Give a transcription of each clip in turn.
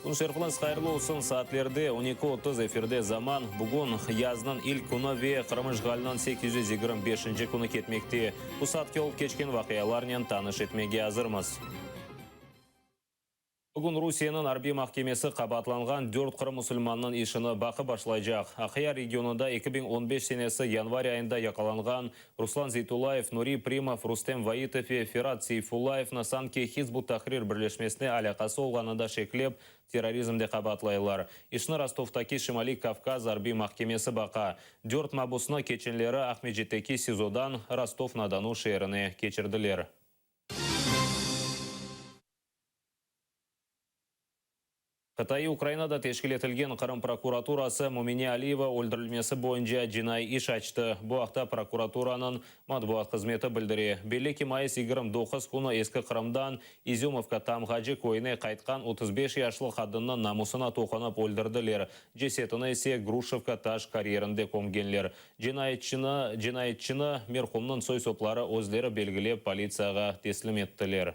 Уншерқлас қайырлы olsun саатлерде 12:30 эфирде заман. Бүгін язның ил күні ве Қырымышғалынан 825 күні кетмекте. Бұл саатке олып кечкен вақияларнен таныш етмеге азырмыз. Бүгін Русияның Арби махкемесі қабатланған 4 Қырым мұсылманның ишіні бақы башлайжақ. Ақия регионында 2015 сенесі январь айында яқаланған Руслан Зейтулаев, Нури Примов, Рустем Ваитов и Ферат Сейфулаев Насанки Хизбут Тахрир бірлешмесіне алақасы олғанында шеклеп терроризмде қабатлайлар. Ишіні Ростовтаки Шимали Кавказ Арби махкемесі бақа. 4 мабусыны кеченлері Ахмеджеттеки СИЗОдан Ростов-на-Дону шеріне кечірділер. Қытай Украинада тешкіл етілген Қырым прокуратурасы Мумине Алиева өлдірілмесі бойынша жинай иш açты. Бұл ақта прокуратураның матбуат қызметі білдіре. Белеки майыс 29 күні ескі Қырымдан Изюмовка Тамғажы көйіне қайтқан 35 яшлы қадынның намусына тоқынып өлдірділер. Жесетіні есе Грушевка таш карьерінде көмгенлер. Жинайетчіні мерхумның сой соплары өздері белгілеп полицияға теслим еттілер.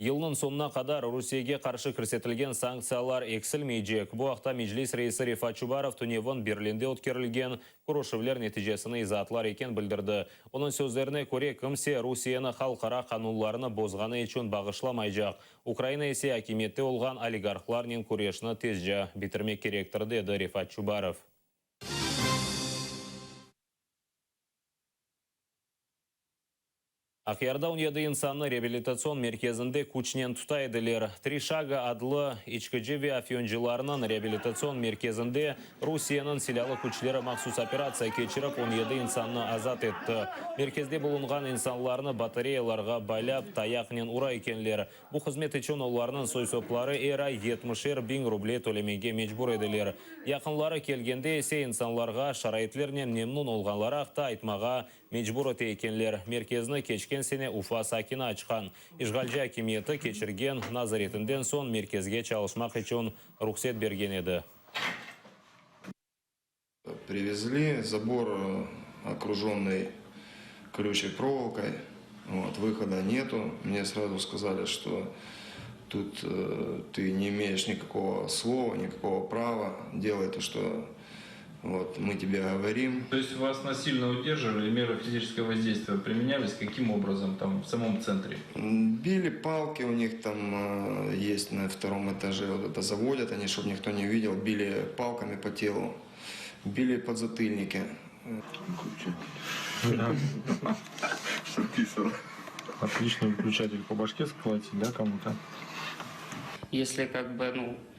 Елінің сонына қадар Русияге қаршы кірсетілген санкциялар эксілмейджек. Бұл ақта Меджлис рейсі Рифат Чубаров Туневон Берлинде өткерілген күрішівлер нәтижесіні изатлар екен білдірді. Оның сөздеріне көре кімсе Русияны халқара қануларыны бозғаны үшін бағышламайжақ. Украина есе акиметте олған олигархларның көрешіні тезжа бітірмек керектір деді Рифат Чубаров. Ақиярда 17 инсанны реабилитацион мерkezінде күчінен тұтайдылер. 3 шага адлы ичкіжеве афионжиларының реабилитацион мерkezінде Русияның силялы күчлері мақсус операция кечіріп 17 инсанны азат етті. Мерkezде болынған инсанларыны батареяларға байлап таяқнен ұра екенлер. Бұл қызмет үшін оларының сойсоплары эра 70,000 рублей төлемеге мечбур еділер. Яқынлары келгенде есе инсанларға шарайтлерінен немнун олғанлары ақта айтмаға мечбур ете екенлер. Мерkezні кечкен сене Уфа сакина ачқан. Ишгалжы акиметі кечірген назаретінден сон мерkezге чалышмақ үшін рұқсет берген еді. Привезли забор, окруженный колючей проволокой. Выхода нету. Мне сразу сказали, что тут ты не имеешь никакого слова, никакого права. Делай то, что мы тебе говорим. То есть вас насильно удерживали, меры физического воздействия применялись? Каким образом там в самом центре? Били палки, у них там есть на 2-м этаже, это заводят они, чтобы никто не видел. Били палками по телу, били подзатыльники. Отличный выключатель по башке сколотить, да, кому-то? Если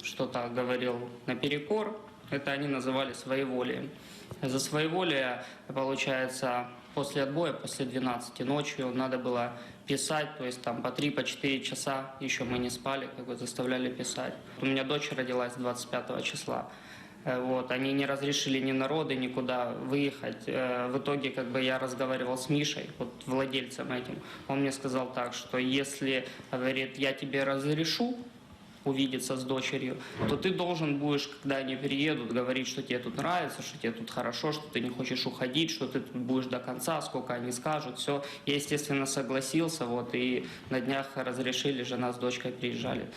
что-то говорил наперекор, это они называли своеволием. За своеволие, получается, после отбоя, после 12 ночью надо было писать, то есть там по 3-4 часа, еще мы не спали, заставляли писать. У меня дочь родилась 25 числа. Они не разрешили ни народы, никуда выехать. В итоге я разговаривал с Мишей, владельцем этим. Он мне сказал так, что если, говорит, я тебе разрешу увидеться с дочерью, то ты должен будешь, когда они приедут, говорить, что тебе тут нравится, что тебе тут хорошо, что ты не хочешь уходить, что ты тут будешь до конца, сколько они скажут, все. Я, естественно, согласился, и на днях разрешили, жена с дочкой приезжали.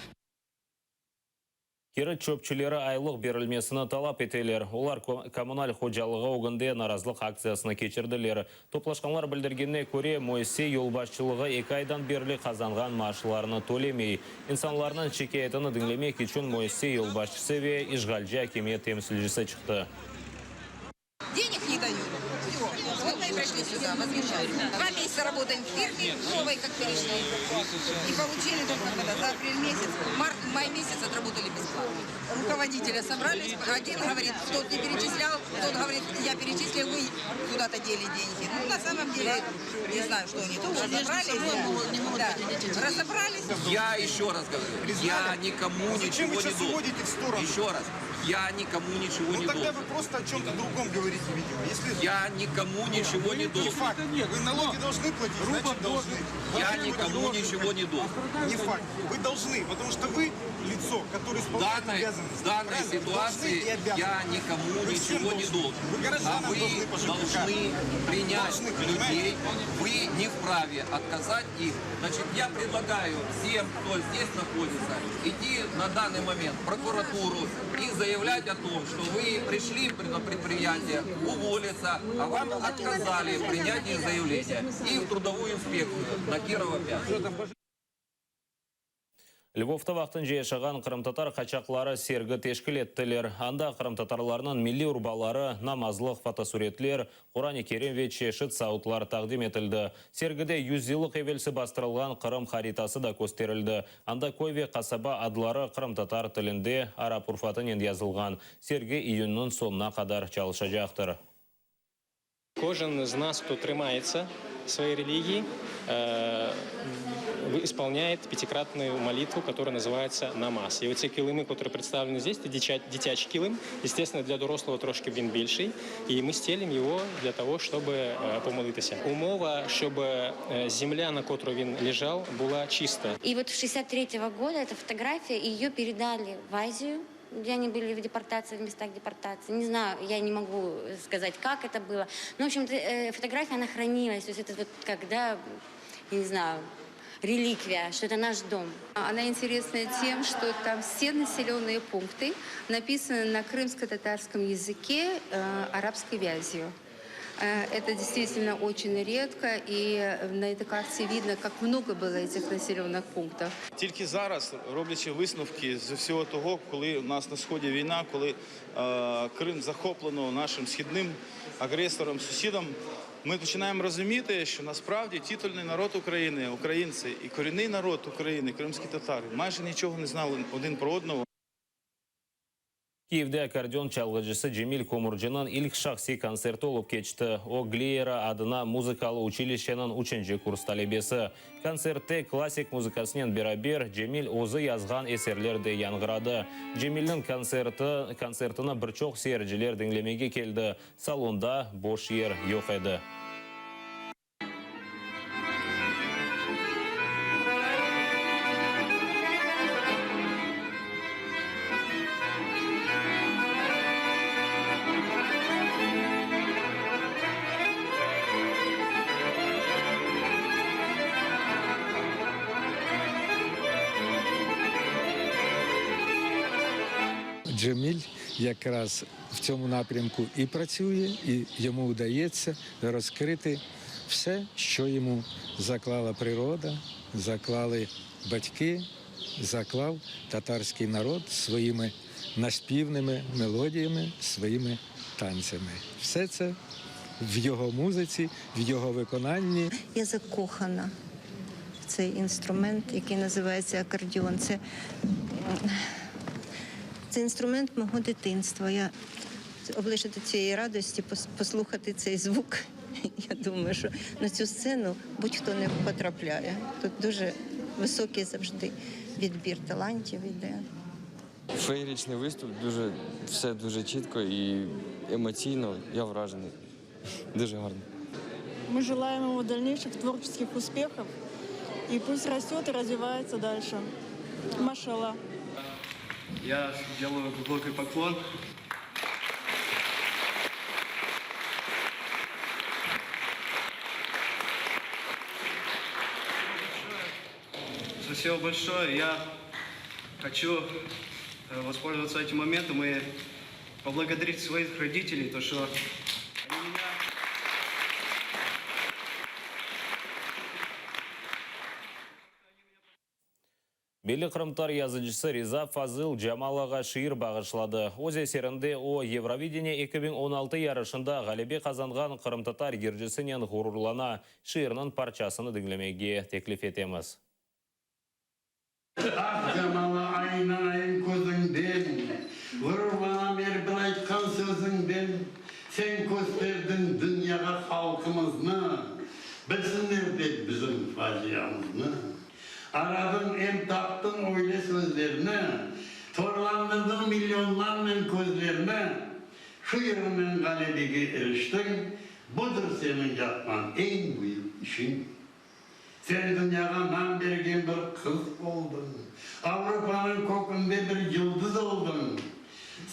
Кері чөпчілері айлық берілмесіні талап етелер. Олар коммуналь ходжалығы оғынде наразылық акциясына кечірділер. Топлашқанлар білдіргенне көре Мойсе елбашчылығы 2 айдан берлі қазанған машыларыны төлемей. Инсанларының шекетіні діңлемек үшін Мойсе елбашчысы ве Ишгалжы акимет темсілжісі шықты. Денег не дают. Все. Мы пришли сюда, возмещать. 2 месяца работаем в фирме, новой как перешли. И получили только за апрель месяц. Май месяц отработали бесплатно. Руководителя собрались, один говорит, тот не перечислял, тот говорит, я перечислил, вы куда-то дели деньги. На самом деле, не знаю, что они тут разобрались. Разобрались. Я еще раз говорю, я никому ничего не должен. Еще раз. Я никому ничего не должен. Тогда вы просто о чем-то другом говорите, видимо. Я никому ничего не должен. Не факт. Вы налоги должны платить, значит должны. Я никому ничего не должен. Не факт. Вы должны, потому что вы лицо, которое исполняет обязанности. В данной ситуации я никому ничего не должен. А вы должны принять людей. Вы не вправе отказать их. Значит, я предлагаю всем, кто здесь находится, идти на данный момент в прокуратуру и заявлять о том, что вы пришли на предприятие уволиться, а вам отказали в принятии заявления и в трудовую инспекцию на Кирова 5. Львовта вақтын жайшаған қырым-татар қачақлары сергі тешкіл еттілер. Анда қырым-татарларынан милли урбалары, намазлық фотосуретлер, Құран Керем вечешіт сауытлар тақдим етілді. Сергіде 100 жылық евелсі бастырылған қырым харитасы да көстерілді. Анда Койве қасаба адлары қырым-татар тілінде араб урфатынен язылған. Сергі июннің сонына қадар чалышажақтыр. Кожен из нас, кто тримается своей религии, исполняет пятикратную молитву, которая называется намаз. І оці килими, які представлені здесь, це дитячий килим. Естественно, для дорослого трошки він більший. І ми стелим його для того, щоб помолитися. Умова, щоб земля, на которой він лежав, була чиста. И вот 63-го года эта фотография, ее передали в Азию, где они были в депортации, в местах депортации. Не знаю, я не могу сказать, как это было. Но, в общем-то, фотография, она хранилась. То есть это вот когда, я не знаю, реликвия, что это наш дом. Она интересна тем, что там все населенные пункты написаны на крымско-татарском языке арабской вязью. Это действительно очень редко, и на этой карте видно, как много было этих населенных пунктов. Тільки зараз, роблячи висновки з всього того, коли у нас на сході війна, коли Крим захоплено нашим східним агресором, сусідом, ми починаємо розуміти, що насправді титульний народ України, українці і корінний народ України, кримські татари, майже нічого не знали один про одного. Киевде аккордеон çalgıcısı Cemil Komurcu'nun ilk şahsi konserti olup geçti. O Glera adına muzikalı училищенің 3-cü kurs talebesi. Konsertte klasik muzikasının beraber Cemil o'zi yazgan eserler de yangırады. Cemil'nin konsertini birçok seyirciler dinlemege keldi. Salonda boş yer yok edi. Джеміль якраз в цьому напрямку і працює, і йому вдається розкрити все, що йому заклала природа, заклали батьки, заклав татарський народ своїми наспівними мелодіями, своїми танцями. Все це в його музиці, в його виконанні. Я закохана в цей інструмент, який називається акордеон. Це інструмент мого дитинства. Я облишити цієї радості, послухати цей звук. Я думаю, що на цю сцену будь-хто не потрапляє. Тут дуже високий завжди відбір талантів іде. Феєричний виступ, все дуже чітко і емоційно. Я вражений. Дуже гарно. Мы желаем ему дальнейших творческих успехов. И пусть растет и развивается дальше. Машаллах. Я делаю глубокий поклон. Спасибо большое. Я хочу воспользоваться этим моментом и поблагодарить своих родителей, то что они меня... Белі қырымтар yazıcısı Риза Фазыл Джамалаға шиыр бағышлады. Оз есерінде о Евровидение 2016 ярышында ғалебе қазанған қырымтатар ержісінен ғурурлана шиырның парчасыны dinlemеге теклif етеміз. Ақ Жамала айналайын көзіңден, ғұрурлана бер бір айтқан сөзіңден, сен көстердің дүнияға халқымызны, білсіңдер деп біздің фажиямызны. Aradın en taktın öyle sözlerini, torlandırdın milyonlarla közlerini, şu yerinden galebige eriştin, budur senin yapman en büyük işin. Sen dünyaya nam bergen bir kız oldun, Avrupa'nın kokunda bir yıldız oldun.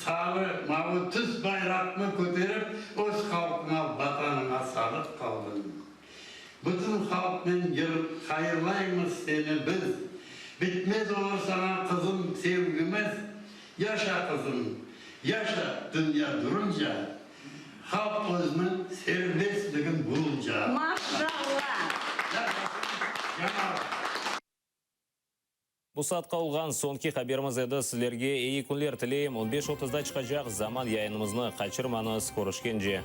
Sarı, mavi tüs bayrakını köterip, öz halkına, vatanına sarıp kaldın. Bütün halkmen gelip hayırlayımız seni biz. Bitmez olur sana kızım sevgimiz. Yaşa kızım, yaşa dünya durunca. Halk özünün serbestligin bulunca. Maşallah. Bu saatқа olған соңғы хабарымыз еді. Сіздерге iyi күндер тілеймін. 15:30-да шығacak zaman yayınımızны қачырмаңыз. Көрішкенше.